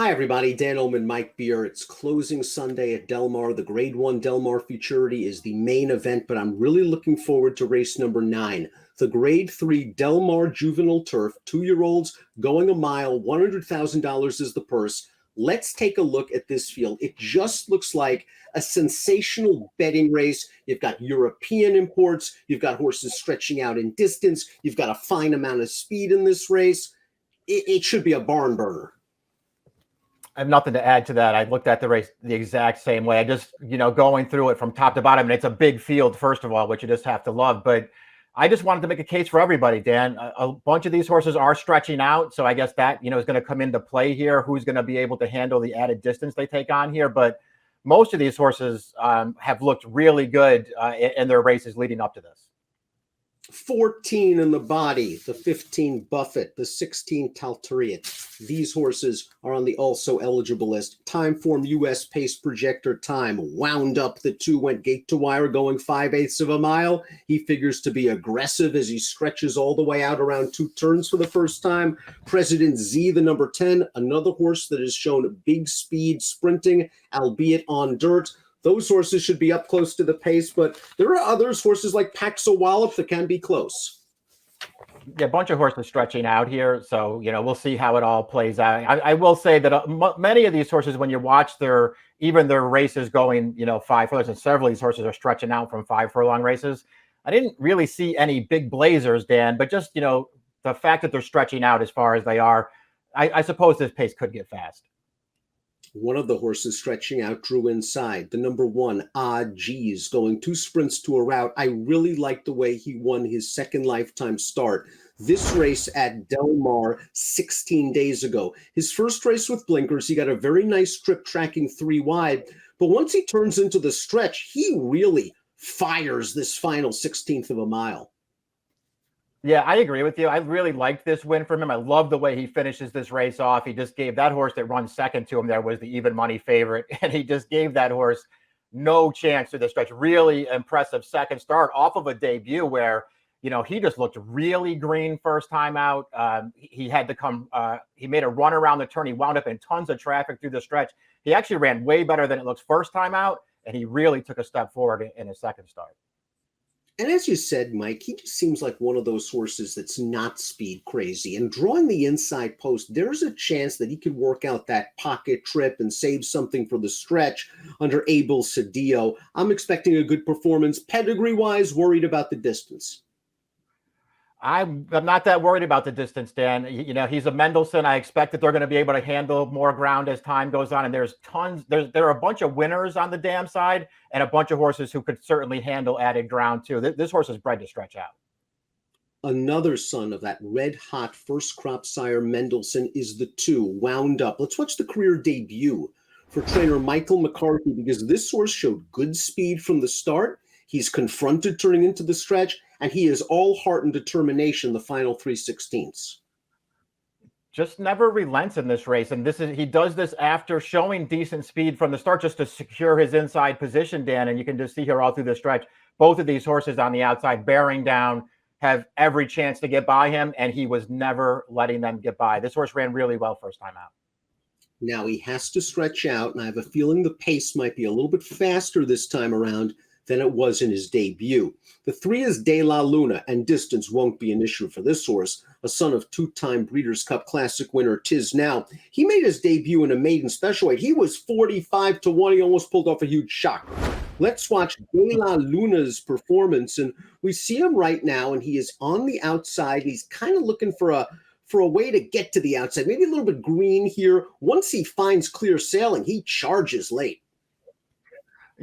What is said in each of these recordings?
Hi, everybody. Dan Illman, Mike Beer. It's closing Sunday at Del Mar. The Grade 1 Del Mar Futurity is the main event, but I'm really looking forward to race number 9. The Grade 3 Del Mar Juvenile Turf, 2-year-olds going a mile, $100,000 is the purse. Let's take a look at this field. It just looks like a sensational betting race. You've got European imports. You've got horses stretching out in distance. You've got a fine amount of speed in this race. It should be a barn burner. I have nothing to add to that. I looked at the race the exact same way. I just, going through it from top to bottom, and it's a big field, first of all, which you just have to love. But I just wanted to make a case for everybody, Dan. A bunch of these horses are stretching out. So I guess that, is going to come into play here. Who's going to be able to handle the added distance they take on here? But most of these horses have looked really good in their races leading up to this. 14 in the body, the 15 Buffett, the 16 Talteriot. These horses are on the also eligible list. Timeform US pace projector time wound up. The 2 went gate to wire going 5/8 of a mile. He figures to be aggressive as he stretches all the way out around 2 turns for the first time. President Z, the number 10, another horse that has shown big speed sprinting, albeit on dirt. Those horses should be up close to the pace, but there are others, horses like Paxola, that can be close. Yeah, a bunch of horses stretching out here. So, we'll see how it all plays out. I will say that many of these horses, when you watch their races going, 5 furlongs, and several of these horses are stretching out from 5 furlong races. I didn't really see any big blazers, Dan, but just, the fact that they're stretching out as far as they are, I suppose this pace could get fast. One of the horses stretching out drew inside. The number 1, Odd G's, going 2 sprints to a route. I really like the way he won his second lifetime start. This race at Del Mar 16 days ago. His first race with blinkers, he got a very nice trip tracking 3 wide. But once he turns into the stretch, he really fires this final 16th of a mile. Yeah, I agree with you. I really liked this win from him. I love the way he finishes this race off. He just gave that horse that runs second to him there was the even money favorite, and he just gave that horse no chance to the stretch. Really impressive second start off of a debut where, he just looked really green first time out. He had to come, he made a run around the turn. He wound up in tons of traffic through the stretch. He actually ran way better than it looks first time out, and he really took a step forward in his second start. And as you said, Mike, he just seems like one of those horses that's not speed crazy. And drawing the inside post, there's a chance that he could work out that pocket trip and save something for the stretch under Abel Cedillo. I'm expecting a good performance. Pedigree-wise, worried about the distance. I'm not that worried about the distance, Dan. He's a Mendelssohn. I expect that they're going to be able to handle more ground as time goes on. And there's tons. There are a bunch of winners on the dam side and a bunch of horses who could certainly handle added ground too. This horse is bred to stretch out. Another son of that red-hot first-crop sire Mendelssohn is the 2, wound up. Let's watch the career debut for trainer Michael McCarthy, because this horse showed good speed from the start. He's confronted turning into the stretch, and he is all heart and determination the final 3/16. Just never relents in this race. And he does this after showing decent speed from the start just to secure his inside position, Dan. And you can just see here all through the stretch, both of these horses on the outside bearing down have every chance to get by him, and he was never letting them get by. This horse ran really well first time out. Now he has to stretch out, and I have a feeling the pace might be a little bit faster this time around than it was in his debut. The 3 is De La Luna, and distance won't be an issue for this horse, a son of 2-time Breeders' Cup Classic winner Tiz Now. He made his debut in a maiden special weight. He was 45-1. He almost pulled off a huge shock. Let's watch De La Luna's performance, and we see him right now, and he is on the outside. He's kind of looking for a way to get to the outside, maybe a little bit green here. Once he finds clear sailing, he charges late.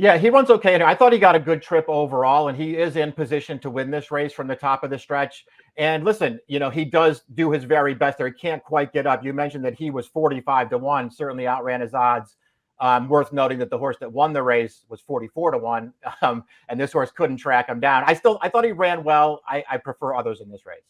Yeah, he runs okay. I thought he got a good trip overall, and he is in position to win this race from the top of the stretch. And listen, he does do his very best there. He can't quite get up. You mentioned that he was 45-1, certainly outran his odds. Worth noting that the horse that won the race was 44-1, and this horse couldn't track him down. I thought he ran well. I prefer others in this race.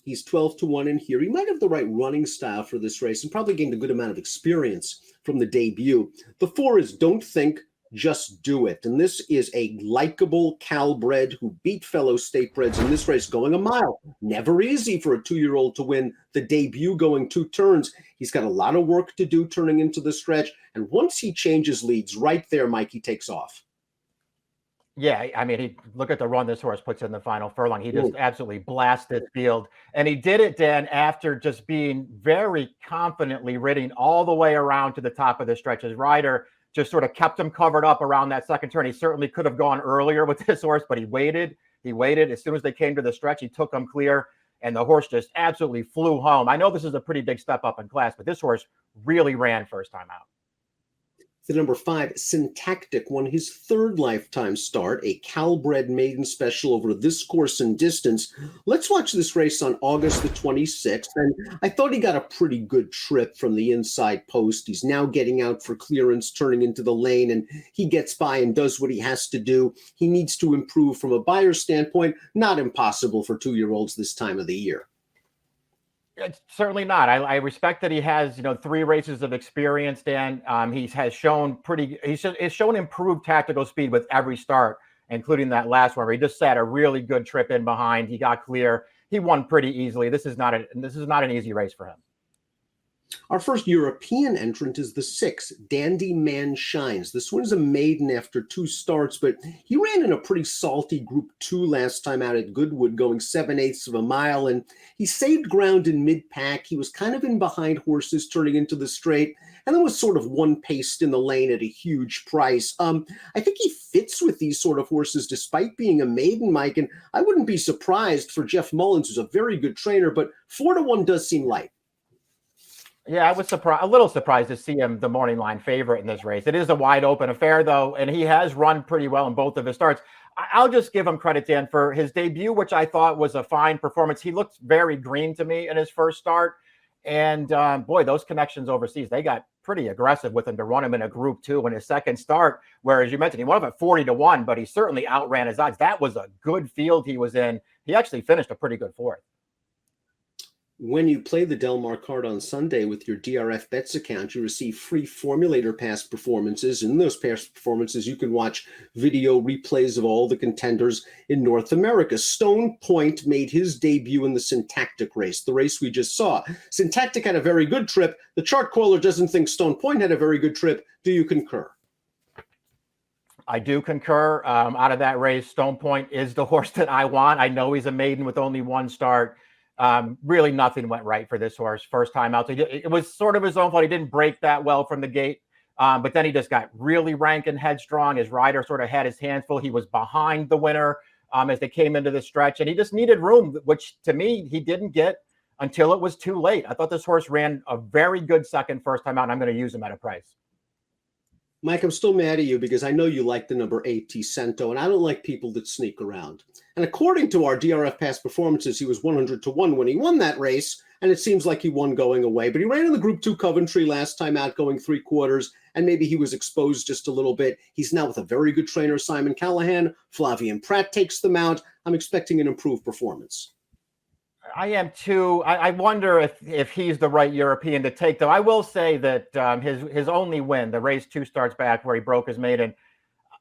He's 12-1 in here. He might have the right running style for this race and probably gained a good amount of experience from the debut. The 4 is Don't Think, Just Do It. And this is a likable Calbred who beat fellow statebreds in this race going a mile. Never easy for a 2-year-old to win the debut going 2 turns. He's got a lot of work to do turning into the stretch. And once he changes leads right there, Mike, he takes off. Yeah, I mean, look at the run this horse puts in the final furlong. He just absolutely blasted field. And he did it, Dan, after just being very confidently riding all the way around to the top of the stretch. His rider just sort of kept him covered up around that second turn. He certainly could have gone earlier with this horse, but he waited. He waited. As soon as they came to the stretch, he took them clear, and the horse just absolutely flew home. I know this is a pretty big step up in class, but this horse really ran first time out. The number 5, Syntactic, won his 3rd lifetime start, a Calbred maiden special over this course and distance. Let's watch this race on August the 26th. And I thought he got a pretty good trip from the inside post. He's now getting out for clearance, turning into the lane, and he gets by and does what he has to do. He needs to improve from a buyer standpoint. Not impossible for 2-year-olds this time of the year. It's certainly not. I respect that he has, 3 races of experience, Dan. He has shown he's shown improved tactical speed with every start, including that last one where he just sat a really good trip in behind. He got clear. He won pretty easily. This is not an easy race for him. Our first European entrant is the 6, Dandy Man Shines. This one is a maiden after 2 starts, but he ran in a pretty salty Group 2 last time out at Goodwood, going 7/8 of a mile, and he saved ground in mid-pack. He was kind of in behind horses turning into the straight, and then was sort of one-paced in the lane at a huge price. I think he fits with these sort of horses despite being a maiden, Mike, and I wouldn't be surprised for Jeff Mullins, who's a very good trainer, but 4-1 does seem light. Yeah, I was a little surprised to see him the morning line favorite in this race. It is a wide open affair, though, and he has run pretty well in both of his starts. I'll just give him credit, Dan, for his debut, which I thought was a fine performance. He looked very green to me in his first start. And boy, those connections overseas, they got pretty aggressive with him to run him in a Group 2 in his second start, where, as you mentioned, he won up at 40-1, but he certainly outran his odds. That was a good field he was in. He actually finished a pretty good 4th. When you play the Del Mar card on Sunday with your DRF Bets account, you receive free Formulator past performances. In those past performances, you can watch video replays of all the contenders in North America. Stone Point made his debut in the Syntactic race, the race we just saw. Syntactic had a very good trip. The chart caller doesn't think Stone Point had a very good trip. Do you concur? I do concur. Out of that race, Stone Point is the horse that I want. I know he's a maiden with only 1 start. Really nothing went right for this horse first time out. So it was sort of his own fault. He didn't break that well from the gate, but then he just got really rank and headstrong. His rider sort of had his hands full. He was behind the winner as they came into the stretch, and he just needed room, which to me he didn't get until it was too late. I thought this horse ran a very good second first time out, and I'm going to use him at a price. Mike, I'm still mad at you because I know you like the number 8, Ticento, and I don't like people that sneak around. And according to our DRF past performances, he was 100-1 when he won that race, and it seems like he won going away. But he ran in the Group 2 Coventry last time out, going 3/4, and maybe he was exposed just a little bit. He's now with a very good trainer, Simon Callahan. Flavian Pratt takes them out. I'm expecting an improved performance. I am too. I wonder if he's the right European to take, though. I will say that his only win, the race 2 starts back where he broke his maiden,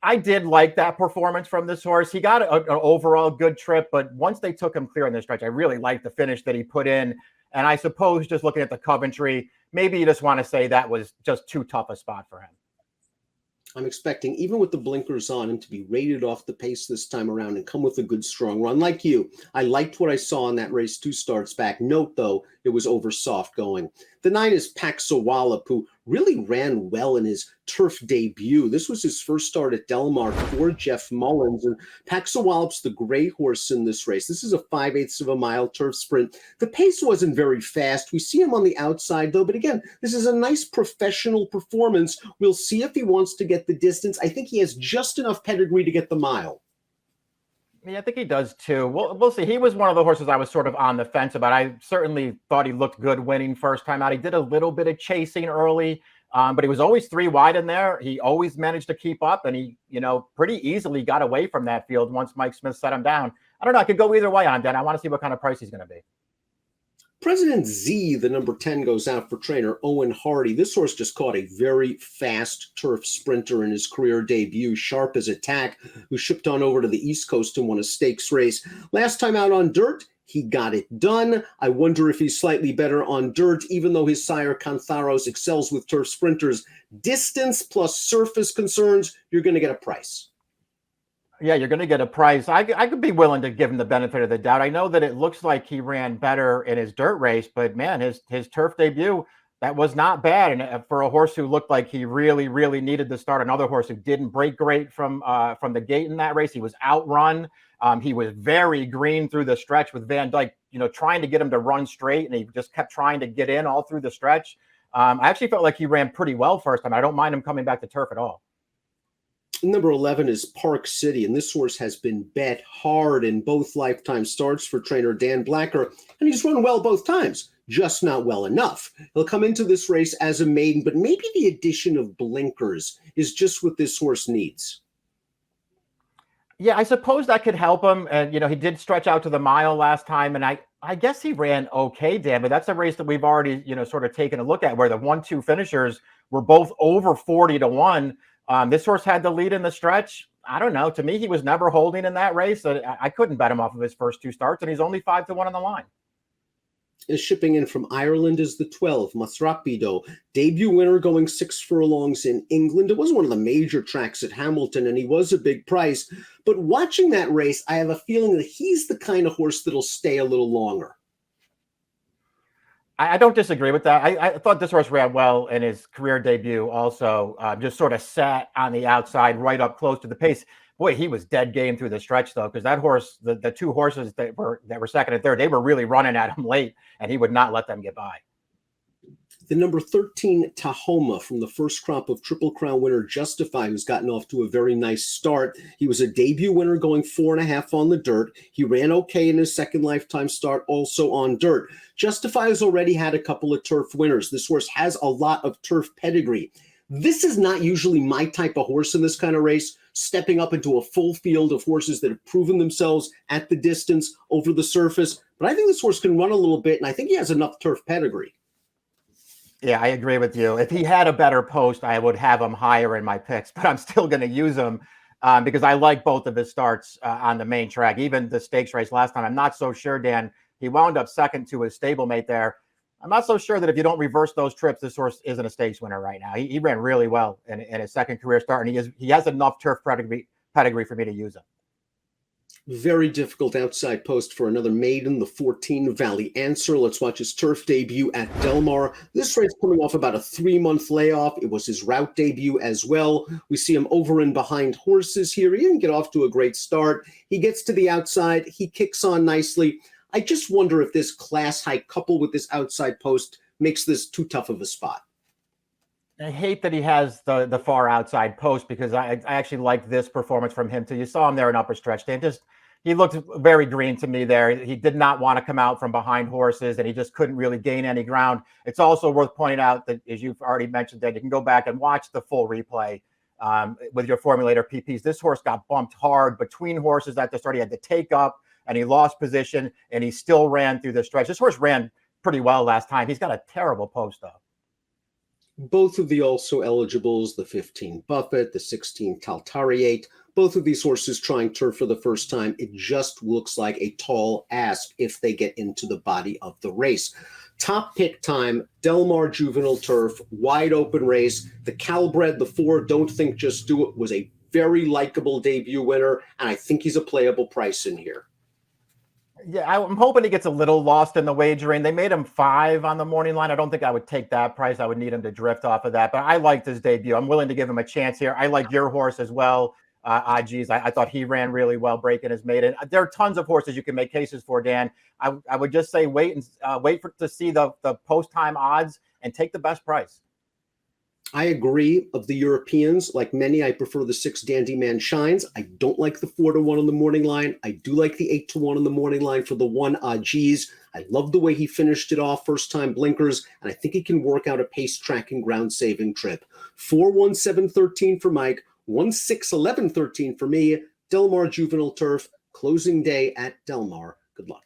I did like that performance from this horse. He got an overall good trip, but once they took him clear in the stretch, I really liked the finish that he put in. And I suppose just looking at the Coventry, maybe you just want to say that was just too tough a spot for him. I'm expecting, even with the blinkers on, him to be rated off the pace this time around and come with a good, strong run. Like you, I liked what I saw in that race 2 starts back. Note, though, it was over soft going. The 9 is Paxola, who really ran well in his turf debut. This was his first start at Del Mar for Jeff Mullins. And Paxola, the gray horse in this race. This is a 5/8 of a mile turf sprint. The pace wasn't very fast. We see him on the outside, though. But again, this is a nice professional performance. We'll see if he wants to get the distance. I think he has just enough pedigree to get the mile. Yeah, I think he does too. We'll see. He was one of the horses I was sort of on the fence about. I certainly thought he looked good winning first time out. He did a little bit of chasing early, but he was always 3 wide in there. He always managed to keep up, and he, pretty easily got away from that field once Mike Smith set him down. I don't know. I could go either way on him, Dan. I want to see what kind of price he's going to be. President Z, the number 10, goes out for trainer Owen Hardy. This horse just caught a very fast turf sprinter in his career debut, Sharp as Attack, who shipped on over to the East Coast and won a stakes race. Last time out on dirt, he got it done. I wonder if he's slightly better on dirt, even though his sire Cantharos excels with turf sprinters. Distance plus surface concerns, you're going to get a price. Yeah, you're going to get a price. I could be willing to give him the benefit of the doubt. I know that it looks like he ran better in his dirt race, but man, his turf debut, that was not bad. And for a horse who looked like he really, really needed to start, another horse who didn't break great from the gate in that race, he was outrun. He was very green through the stretch with Van Dyke, trying to get him to run straight, and he just kept trying to get in all through the stretch. I actually felt like he ran pretty well first time. I don't mind him coming back to turf at all. Number 11 is Park City, and this horse has been bet hard in both lifetime starts for trainer Dan Blacker, and he's run well both times, just not well enough. He'll come into this race as a maiden, but maybe the addition of blinkers is just what this horse needs. Yeah, I suppose that could help him. And, he did stretch out to the mile last time, and I guess he ran okay, Dan, but that's a race that we've already, sort of taken a look at where the 1-2 finishers were both over 40-1. This horse had the lead in the stretch. I don't know. To me, he was never holding in that race. I couldn't bet him off of his first 2 starts, and he's only 5-1 on the line. Shipping in from Ireland is the 12, Masrapido. Debut winner going 6 furlongs in England. It was one of the major tracks at Hamilton, and he was a big price. But watching that race, I have a feeling that he's the kind of horse that'll stay a little longer. I don't disagree with that. I thought this horse ran well in his career debut also, just sort of sat on the outside right up close to the pace. Boy, he was dead game through the stretch, though, because that horse, the 2 horses that were second and third, they were really running at him late, and he would not let them get by. The number 13, Tahoma, from the first crop of Triple Crown winner Justify, who's gotten off to a very nice start. He was a debut winner going 4.5 on the dirt. He ran okay in his second lifetime start, also on dirt. Justify has already had a couple of turf winners. This horse has a lot of turf pedigree. This is not usually my type of horse in this kind of race, stepping up into a full field of horses that have proven themselves at the distance over the surface. But I think this horse can run a little bit, and I think he has enough turf pedigree. Yeah, I agree with you. If he had a better post, I would have him higher in my picks, but I'm still going to use him because I like both of his starts on the main track. Even the stakes race last time, I'm not so sure, Dan. He wound up second to his stablemate there. I'm not so sure that if you don't reverse those trips, this horse isn't a stakes winner right now. He ran really well in his second career start, and he has enough turf pedigree for me to use him. Very difficult outside post for another maiden, the 14, Valley Answer. Let's watch his turf debut at Del Mar. This race coming off about a 3-month layoff. It was his route debut as well. We see him over and behind horses here. He didn't get off to a great start. He gets to the outside. He kicks on nicely. I just wonder if this class hike coupled with this outside post makes this too tough of a spot. I hate that he has the far outside post because I actually like this performance from him too. You saw him there in upper stretch. He looked very green to me there. He did not want to come out from behind horses, and he just couldn't really gain any ground. It's also worth pointing out that, as you've already mentioned, that you can go back and watch the full replay with your Formulator PPs. This horse got bumped hard between horses at the start. He had to take up, and he lost position, and he still ran through the stretch. This horse ran pretty well last time. He's got a terrible post, though. Both of the also eligibles, the 15 Buffett, the 16 Taltariate, both of these horses trying turf for the first time. It just looks like a tall ask if they get into the body of the race. Top pick time, Del Mar Juvenile Turf, wide open race. The Calbred, the 4, Don't Think Just Do It, was a very likable debut winner, and I think he's a playable price in here. Yeah, I'm hoping he gets a little lost in the wagering. They made him 5 on the morning line. I don't think I would take that price. I would need him to drift off of that. But I liked his debut. I'm willing to give him a chance here. I like your horse as well. Geez, I thought he ran really well breaking his maiden. There are tons of horses you can make cases for, Dan. I would just say wait to see the post-time odds and take the best price. I agree. Of the Europeans, like many, I prefer the 6 Dandy Man Shines. I don't like the 4-1 on the morning line. I do like the 8-1 on the morning line for the 1 Geez. I love the way he finished it off, first time blinkers, and I think he can work out a pace tracking ground saving trip. 4-1-7-13 for Mike, 1-6-11-13 for me. Del Mar Juvenile Turf, closing day at Del Mar. Good luck.